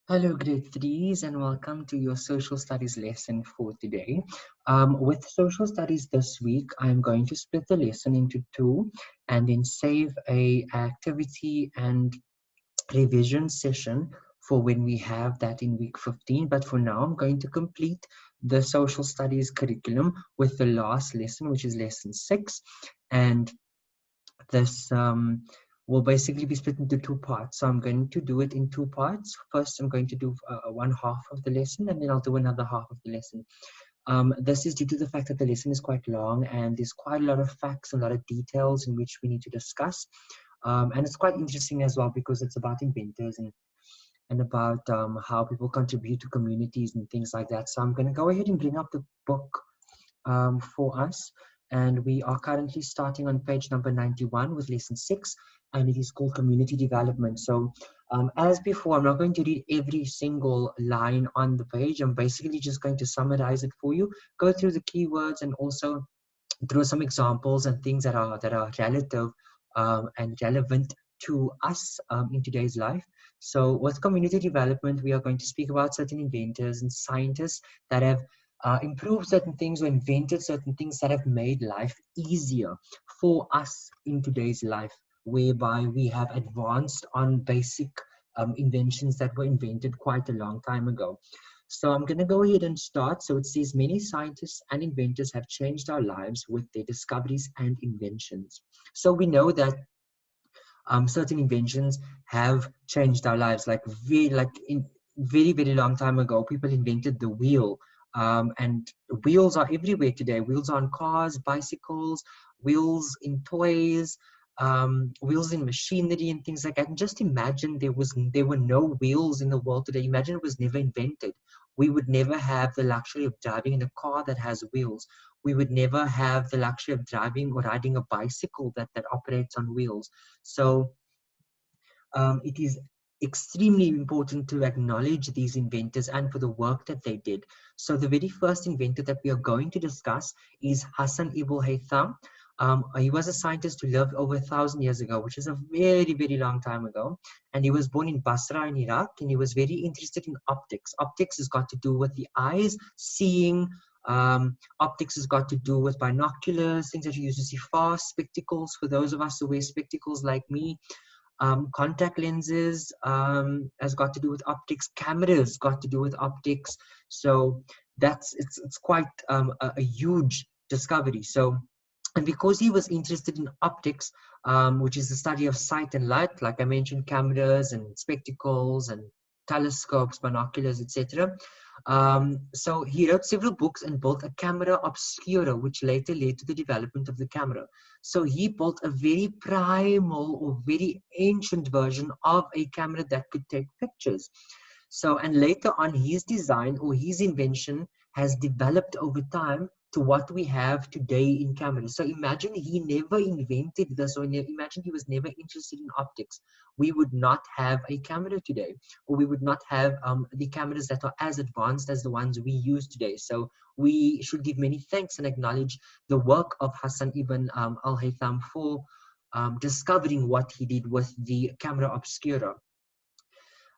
Hello, grade threes, and welcome to your social studies lesson for today. With social studies this week, I'm going to split the lesson into two and then save a activity and revision session for when we have that in week 15. But for now, I'm going to complete the social studies curriculum with the last lesson, which is lesson 6. And this will basically be split into two parts. So I'm going to do it in two parts. First, I'm going to do one half of the lesson, and then I'll do another half of the lesson. This is due to the fact that the lesson is quite long and there's quite a lot of facts and a lot of details in which we need to discuss. And it's quite interesting as well because it's about inventors and about how people contribute to communities and things like that. So I'm going to go ahead and bring up the book for us. And we are currently starting on page number 91 with lesson 6, and it is called community development. So as before, I'm not going to read every single line on the page. I'm basically just going to summarize it for you, go through the keywords, and also through some examples and things that are relative and relevant to us in today's life. So with community development, we are going to speak about certain inventors and scientists that have improved certain things or invented certain things that have made life easier for us in today's life, whereby we have advanced on basic inventions that were invented quite a long time ago. So I'm going to go ahead and start. So it says many scientists and inventors have changed our lives with their discoveries and inventions. So we know that certain inventions have changed our lives. In very long time ago, people invented the wheel, and wheels are everywhere today. Wheels on cars, bicycles, wheels in toys, wheels in machinery and things like that. And just imagine there were no wheels in the world today. Imagine it was never invented. We would never have the luxury of driving in a car that has wheels. We would never have the luxury of driving or riding a bicycle that operates on wheels. So it is extremely important to acknowledge these inventors and for the work that they did. So the very first inventor that we are going to discuss is Hassan ibn Haytham. He was a scientist who lived over 1,000 years ago, which is a very long time ago. And he was born in Basra in Iraq, and he was very interested in optics. Optics has got to do with the eyes, seeing. Optics has got to do with binoculars, things that you use to see far, spectacles for those of us who wear spectacles like me. Contact lenses has got to do with optics. Cameras got to do with optics. So it's quite a huge discovery. So, and because he was interested in optics, which is the study of sight and light, like I mentioned, cameras and spectacles and telescopes, binoculars, etc. So he wrote several books and built a camera obscura, which later led to the development of the camera. So he built a very primal or very ancient version of a camera that could take pictures. So, and later on, his design or his invention has developed over time to what we have today in cameras. So imagine he never invented this, or imagine he was never interested in optics. We would not have a camera today, or we would not have the cameras that are as advanced as the ones we use today. So we should give many thanks and acknowledge the work of Hassan ibn al-Haytham for discovering what he did with the camera obscura.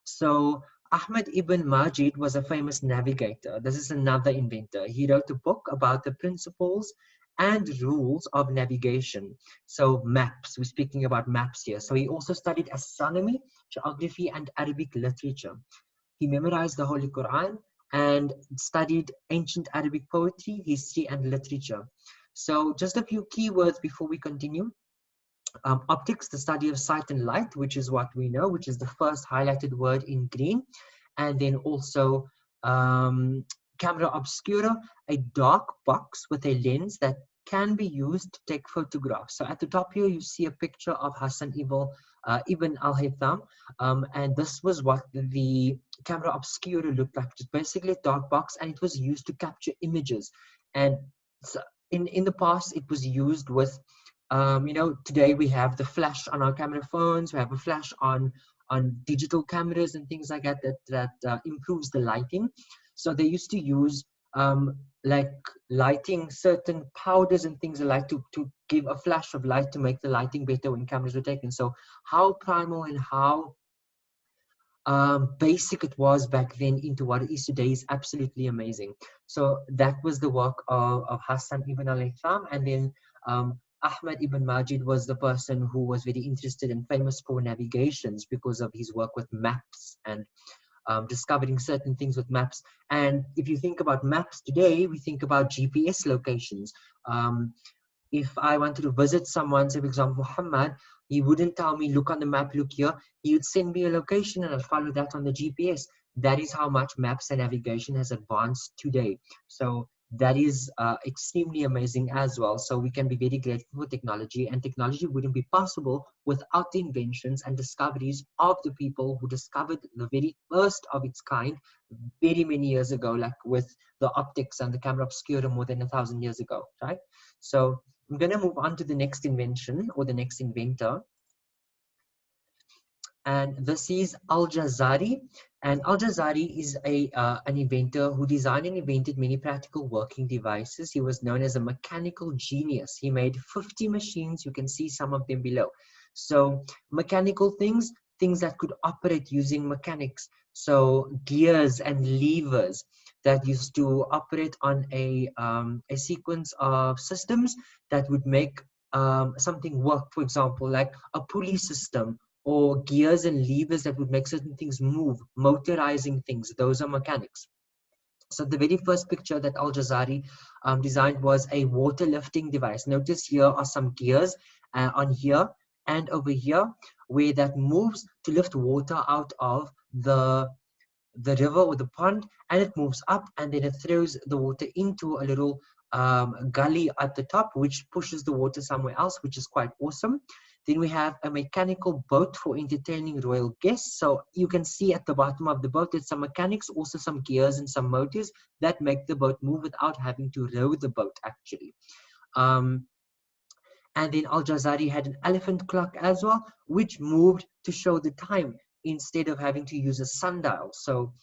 So Ahmed ibn Majid was a famous navigator. This is another inventor. He wrote a book about the principles and rules of navigation. So maps, we're speaking about maps here. So he also studied astronomy, geography, and Arabic literature. He memorized the Holy Quran and studied ancient Arabic poetry, history, and literature. So just a few keywords before we continue. Optics, the study of sight and light, which is what we know, which is the first highlighted word in green. And then also camera obscura, a dark box with a lens that can be used to take photographs. So at the top here, you see a picture of Hassan ibn al-Haytham, and this was what the camera obscura looked like. It's basically a dark box, and it was used to capture images. And so in the past, it was used with today we have the flash on our camera phones. We have a flash on digital cameras and things like that improves the lighting. So they used to use like lighting certain powders and things like to give a flash of light to make the lighting better when cameras were taken. So how primal and how basic it was back then into what it is today is absolutely amazing. So that was the work of Hassan ibn al-Haytham, and then Ahmad ibn Majid was the person who was very interested and famous for navigations because of his work with maps and discovering certain things with maps. And if you think about maps today, we think about GPS locations. If I wanted to visit someone, say for example Muhammad, he wouldn't tell me look on the map, look here. He would send me a location and I'll follow that on the GPS. That is how much maps and navigation has advanced today. So that is extremely amazing as well. So we can be very grateful for technology, and technology wouldn't be possible without the inventions and discoveries of the people who discovered the very first of its kind very many years ago, like with the optics and the camera obscura more than 1,000 years ago, right? So I'm going to move on to the next invention or the next inventor. And this is Al-Jazari. And Al-Jazari is an inventor who designed and invented many practical working devices. He was known as a mechanical genius. He made 50 machines. You can see some of them below. So mechanical things, things that could operate using mechanics. So gears and levers that used to operate on a sequence of systems that would make something work, for example, like a pulley system, or gears and levers that would make certain things move, motorizing things. Those are mechanics. So the very first picture that Al-Jazari designed was a water lifting device. Notice here are some gears on here and over here, where that moves to lift water out of the river or the pond, and it moves up, and then it throws the water into a little gully at the top, which pushes the water somewhere else, which is quite awesome. Then we have a mechanical boat for entertaining royal guests. So you can see at the bottom of the boat, there's some mechanics, also some gears and some motors that make the boat move without having to row the boat actually. And then Al-Jazari had an elephant clock as well, which moved to show the time instead of having to use a sundial. So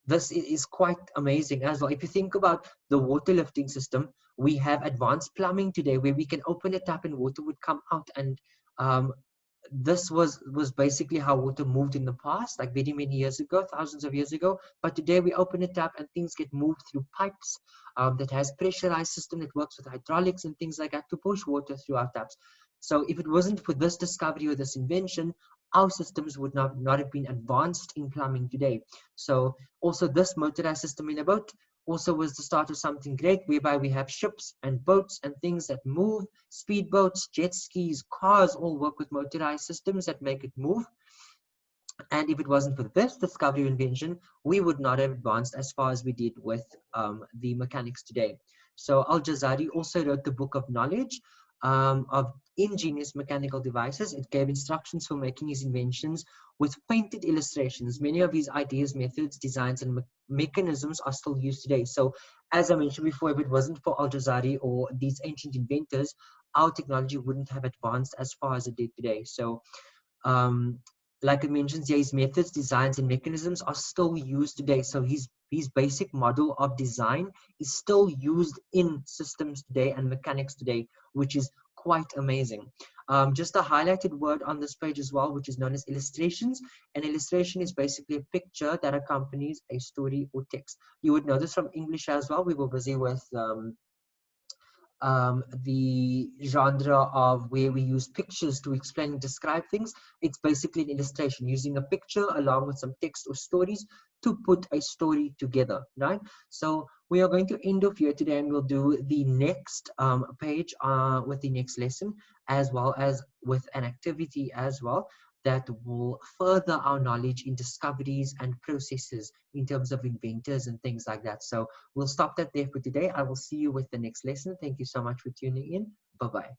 this is quite amazing as well. If you think about the water lifting system, we have advanced plumbing today where we can open a tap and water would come out. And this was basically how water moved in the past, like very many years ago, thousands of years ago. But today we open a tap and things get moved through pipes that has pressurized system that works with hydraulics and things like that to push water through our taps. So if it wasn't for this discovery or this invention, our systems would not have been advanced in plumbing today. So also this motorized system in a boat also was the start of something great, whereby we have ships and boats and things that move, speedboats, jet skis, cars, all work with motorized systems that make it move. And if it wasn't for this discovery invention, we would not have advanced as far as we did with the mechanics today. So Al-Jazari also wrote the Book of Knowledge of ingenious mechanical devices. It gave instructions for making his inventions with painted illustrations. Many of his ideas, methods, designs, and mechanisms are still used today. So as I mentioned before, if it wasn't for Al-Jazari or these ancient inventors, our technology wouldn't have advanced as far as it did today. So like it mentions here, his methods, designs, and mechanisms are still used today. So his basic model of design is still used in systems today and mechanics today, which is quite amazing. Just a highlighted word on this page as well, which is known as illustrations. An illustration is basically a picture that accompanies a story or text. You would know this from English as well. We were busy with the genre of where we use pictures to explain and describe things. It's basically an illustration using a picture along with some text or stories to put a story together, right? So we are going to end off here today, and we'll do the next page with the next lesson, as well as with an activity as well that will further our knowledge in discoveries and processes in terms of inventors and things like that. So we'll stop that there for today. I will see you with the next lesson. Thank you so much for tuning in. Bye-bye.